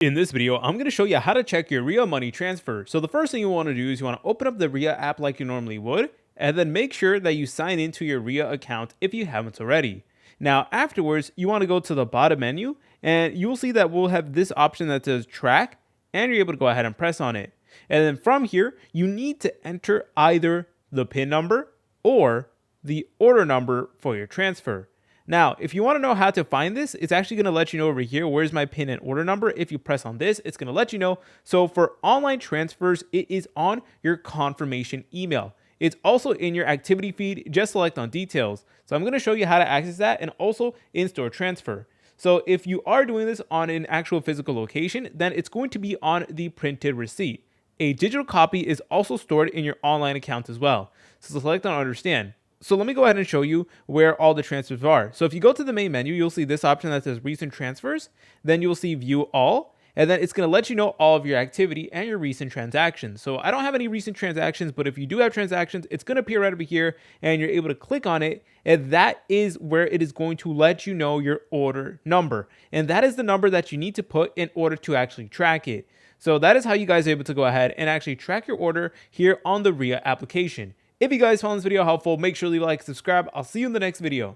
In this video, I'm going to show you how to check your Ria Money Transfer. So the first thing you want to do is you want to open up the Ria app like you normally would, and then make sure that you sign into your Ria account if you haven't already. Now, afterwards, you want to go to the bottom menu, and you'll see that we'll have this option that says track, and you're able to go ahead and press on it. And then from here, you need to enter either the PIN number or the order number for your transfer. Now, if you want to know how to find this, it's actually going to let you know over here, where's my PIN and order number. If you press on this, it's going to let you know. So for online transfers, it is on your confirmation email. It's also in your activity feed. Just select on details. So I'm going to show you how to access that and also in-store transfer. So if you are doing this on an actual physical location, then it's going to be on the printed receipt. A digital copy is also stored in your online account as well. So select on understand. So let me go ahead and show you where all the transfers are. So if you go to the main menu, you'll see this option that says recent transfers. Then you'll see view all. And then it's going to let you know all of your activity and your recent transactions. So I don't have any recent transactions, but if you do have transactions, it's going to appear right over here and you're able to click on it. And that is where it is going to let you know your order number. And that is the number that you need to put in order to actually track it. So that is how you guys are able to go ahead and actually track your order here on the Ria application. If you guys found this video helpful, make sure to leave a like, subscribe. I'll see you in the next video.